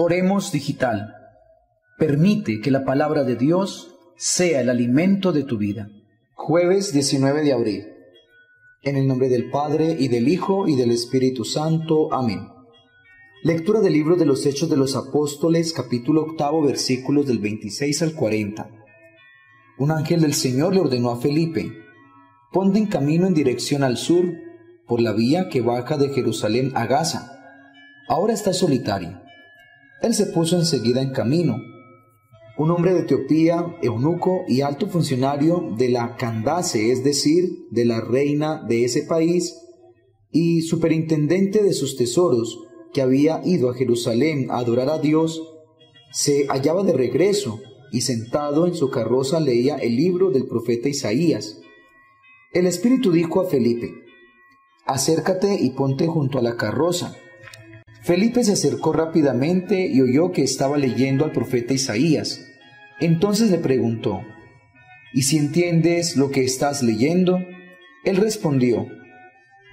Oremos Digital. Permite que la palabra de Dios sea el alimento de tu vida. Jueves 19 de abril. En el nombre del Padre, y del Hijo, y del Espíritu Santo. Amén. Lectura del libro de los Hechos de los Apóstoles, capítulo 8, versículos del 26 al 40. Un ángel del Señor le ordenó a Felipe: ponte en camino en dirección al sur, por la vía que baja de Jerusalén a Gaza. Ahora está solitario. Él se puso enseguida en camino. Un hombre de Etiopía, eunuco y alto funcionario de la Candace, es decir, de la reina de ese país, y superintendente de sus tesoros, que había ido a Jerusalén a adorar a Dios, se hallaba de regreso y sentado en su carroza leía el libro del profeta Isaías. El Espíritu dijo a Felipe: acércate y ponte junto a la carroza. Felipe se acercó rápidamente y oyó que estaba leyendo al profeta Isaías. Entonces le preguntó: ¿y si entiendes lo que estás leyendo? Él respondió: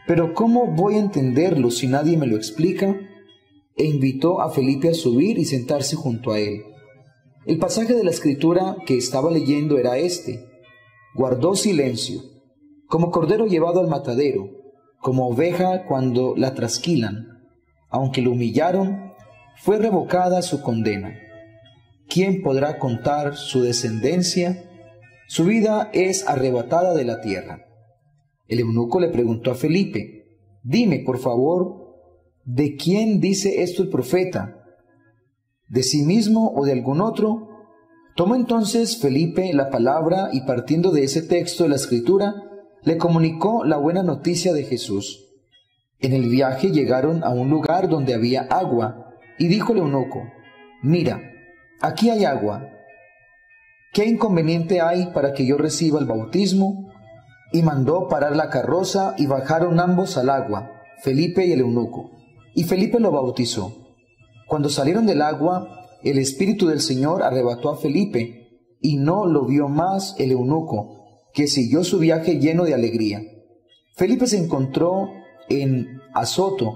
¿pero cómo voy a entenderlo si nadie me lo explica? E invitó a Felipe a subir y sentarse junto a él. El pasaje de la Escritura que estaba leyendo era este: guardó silencio, como cordero llevado al matadero, como oveja cuando la trasquilan. Aunque lo humillaron, fue revocada su condena. ¿Quién podrá contar su descendencia? Su vida es arrebatada de la tierra. El eunuco le preguntó a Felipe: dime, por favor, ¿de quién dice esto el profeta? ¿De sí mismo o de algún otro? Tomó entonces Felipe la palabra y, partiendo de ese texto de la Escritura, le comunicó la buena noticia de Jesús. En el viaje llegaron a un lugar donde había agua, y dijo el eunuco: mira, aquí hay agua. ¿Qué inconveniente hay para que yo reciba el bautismo? Y mandó parar la carroza, y bajaron ambos al agua, Felipe y el eunuco, y Felipe lo bautizó. Cuando salieron del agua, el Espíritu del Señor arrebató a Felipe, y no lo vio más el eunuco, que siguió su viaje lleno de alegría. Felipe se encontró en Azoto,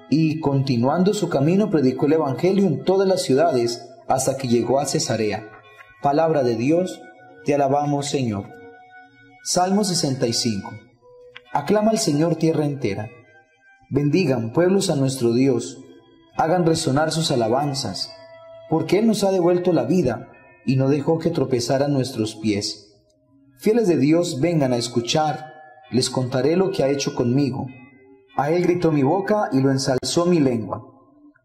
y continuando su camino predicó el Evangelio en todas las ciudades hasta que llegó a Cesarea. Palabra de Dios, te alabamos, Señor. Salmo 65. Aclama al Señor tierra entera. Bendigan pueblos a nuestro Dios, hagan resonar sus alabanzas, porque Él nos ha devuelto la vida y no dejó que tropezaran nuestros pies. Fieles de Dios, vengan a escuchar, les contaré lo que ha hecho conmigo. A Él gritó mi boca y lo ensalzó mi lengua.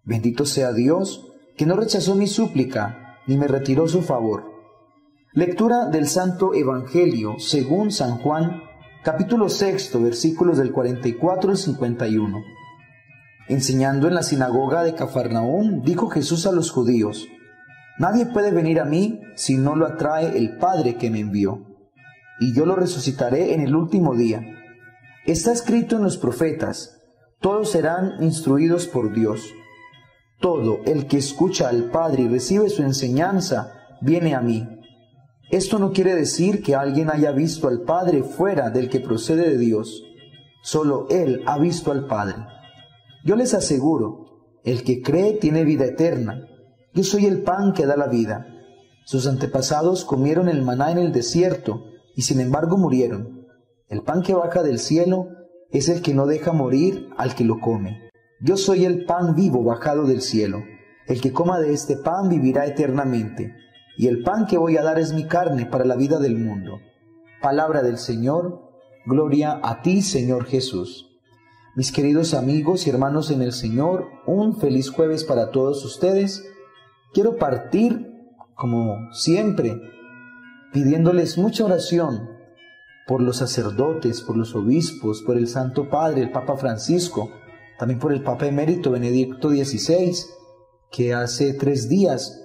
Bendito sea Dios, que no rechazó mi súplica, ni me retiró su favor. Lectura del Santo Evangelio según San Juan, capítulo 6, versículos del 44 al 51. Enseñando en la sinagoga de Cafarnaúm, dijo Jesús a los judíos: nadie puede venir a mí si no lo atrae el Padre que me envió, y yo lo resucitaré en el último día. Está escrito en los profetas: todos serán instruidos por Dios. Todo el que escucha al Padre y recibe su enseñanza, viene a mí. Esto no quiere decir que alguien haya visto al Padre fuera del que procede de Dios. Solo Él ha visto al Padre. Yo les aseguro, el que cree tiene vida eterna. Yo soy el pan que da la vida. Sus antepasados comieron el maná en el desierto, y sin embargo murieron. El pan que baja del cielo es el que no deja morir al que lo come. Yo soy el pan vivo bajado del cielo. El que coma de este pan vivirá eternamente. Y el pan que voy a dar es mi carne para la vida del mundo. Palabra del Señor. Gloria a ti, Señor Jesús. Mis queridos amigos y hermanos en el Señor, un feliz jueves para todos ustedes. Quiero partir, como siempre, pidiéndoles mucha oración por los sacerdotes, por los obispos, por el Santo Padre, el Papa Francisco, también por el Papa Emérito Benedicto XVI, que hace 3 días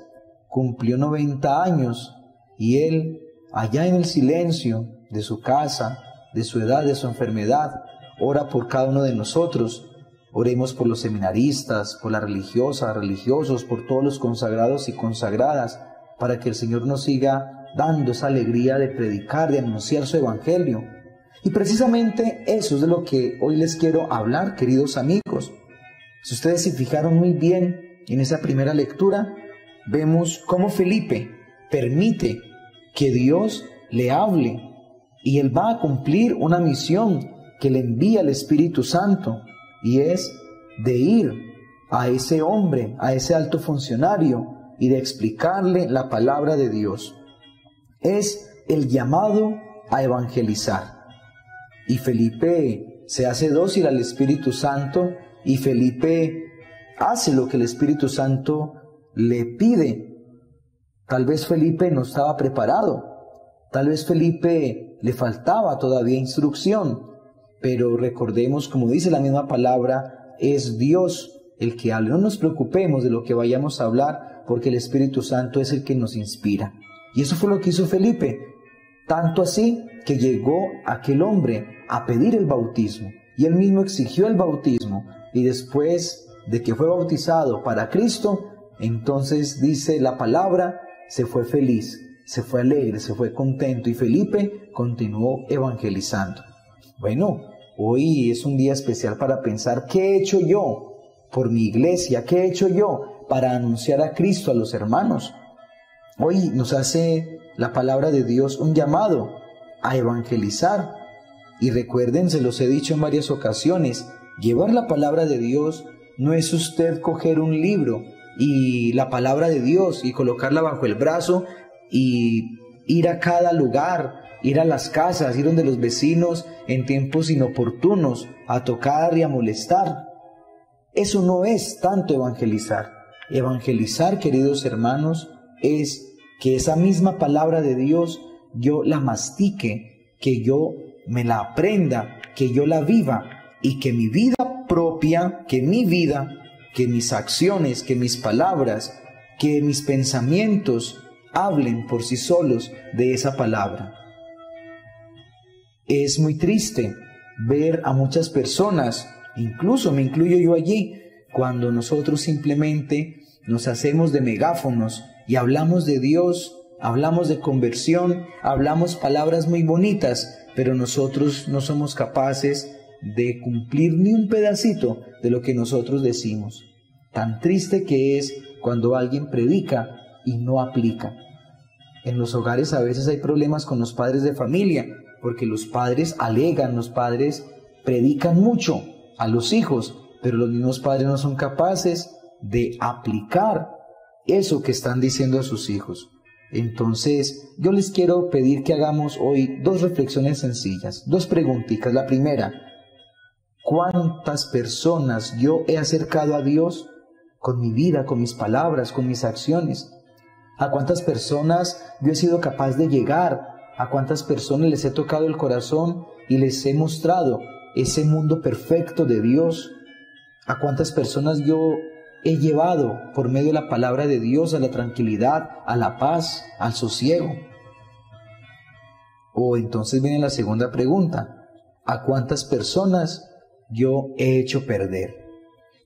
cumplió 90 años, y él, allá en el silencio de su casa, de su edad, de su enfermedad, ora por cada uno de nosotros. Oremos por los seminaristas, por las religiosas, religiosos, por todos los consagrados y consagradas, para que el Señor nos siga dando esa alegría de predicar, de anunciar su Evangelio. Y precisamente eso es de lo que hoy les quiero hablar, queridos amigos. Si ustedes se fijaron muy bien, en esa primera lectura, vemos cómo Felipe permite que Dios le hable y él va a cumplir una misión que le envía el Espíritu Santo, y es de ir a ese hombre, a ese alto funcionario, y de explicarle la palabra de Dios. Es el llamado a evangelizar. Y Felipe se hace dócil al Espíritu Santo, y Felipe hace lo que el Espíritu Santo le pide. Tal vez Felipe no estaba preparado, tal vez Felipe le faltaba todavía instrucción, pero recordemos, como dice la misma palabra, es Dios el que habla. No nos preocupemos de lo que vayamos a hablar, porque el Espíritu Santo es el que nos inspira. Y eso fue lo que hizo Felipe, tanto así que llegó aquel hombre a pedir el bautismo, y él mismo exigió el bautismo, y después de que fue bautizado para Cristo, entonces dice la palabra, se fue feliz, se fue alegre, se fue contento, y Felipe continuó evangelizando. Bueno, hoy es un día especial para pensar, ¿qué he hecho yo por mi iglesia? ¿Qué he hecho yo para anunciar a Cristo a los hermanos? Hoy nos hace la palabra de Dios un llamado a evangelizar. Y recuerden, se los he dicho en varias ocasiones, llevar la palabra de Dios no es usted coger un libro y la palabra de Dios y colocarla bajo el brazo y ir a cada lugar, ir a las casas, ir donde los vecinos en tiempos inoportunos a tocar y a molestar. Eso no es tanto evangelizar. Evangelizar, queridos hermanos, es que esa misma palabra de Dios yo la mastique, que yo me la aprenda, que yo la viva, y que mi vida propia, que mi vida, que mis acciones, que mis palabras, que mis pensamientos hablen por sí solos de esa palabra. Es muy triste ver a muchas personas, incluso me incluyo yo allí, cuando nosotros simplemente nos hacemos de megáfonos y hablamos de Dios, hablamos de conversión, hablamos palabras muy bonitas, pero nosotros no somos capaces de cumplir ni un pedacito de lo que nosotros decimos. Tan triste que es cuando alguien predica y no aplica. En los hogares a veces hay problemas con los padres de familia, porque los padres alegan, los padres predican mucho a los hijos, pero los mismos padres no son capaces de aplicar eso que están diciendo a sus hijos. Entonces, yo les quiero pedir que hagamos hoy dos reflexiones sencillas, dos preguntitas. La primera, ¿cuántas personas yo he acercado a Dios con mi vida, con mis palabras, con mis acciones? ¿A cuántas personas yo he sido capaz de llegar? ¿A cuántas personas les he tocado el corazón y les he mostrado ese mundo perfecto de Dios? ¿A cuántas personas yo he llevado por medio de la palabra de Dios a la tranquilidad, a la paz, al sosiego? O entonces viene la segunda pregunta, ¿a cuántas personas yo he hecho perder?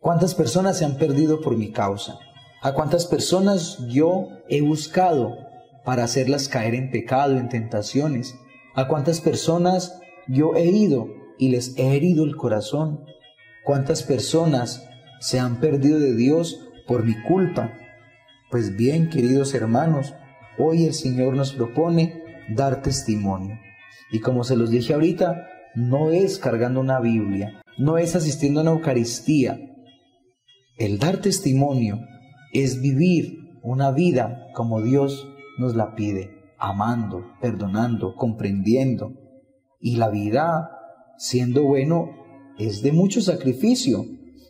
¿Cuántas personas se han perdido por mi causa? ¿A cuántas personas yo he buscado para hacerlas caer en pecado, en tentaciones? ¿A cuántas personas yo he ido y les he herido el corazón? ¿Cuántas personas se han perdido de Dios por mi culpa? Pues bien, queridos hermanos, hoy el Señor nos propone dar testimonio. Y como se los dije ahorita, no es cargando una Biblia, no es asistiendo a una Eucaristía. El dar testimonio es vivir una vida como Dios nos la pide, amando, perdonando, comprendiendo. Y la vida, siendo bueno, es de mucho sacrificio.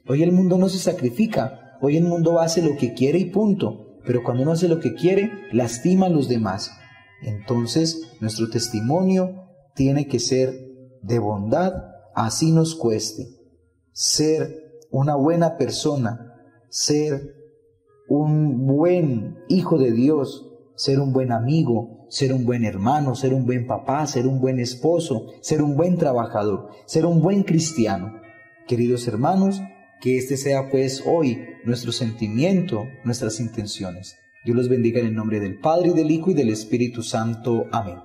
Hoy el mundo no se sacrifica, hoy el mundo hace lo que quiere y punto, pero cuando uno hace lo que quiere, lastima a los demás. Entonces, nuestro testimonio tiene que ser de bondad, así nos cueste. Ser una buena persona, ser un buen hijo de Dios, ser un buen amigo, ser un buen hermano, ser un buen papá, ser un buen esposo, ser un buen trabajador, ser un buen cristiano. Queridos hermanos, que este sea pues hoy nuestro sentimiento, nuestras intenciones. Dios los bendiga en el nombre del Padre, y del Hijo, y del Espíritu Santo. Amén.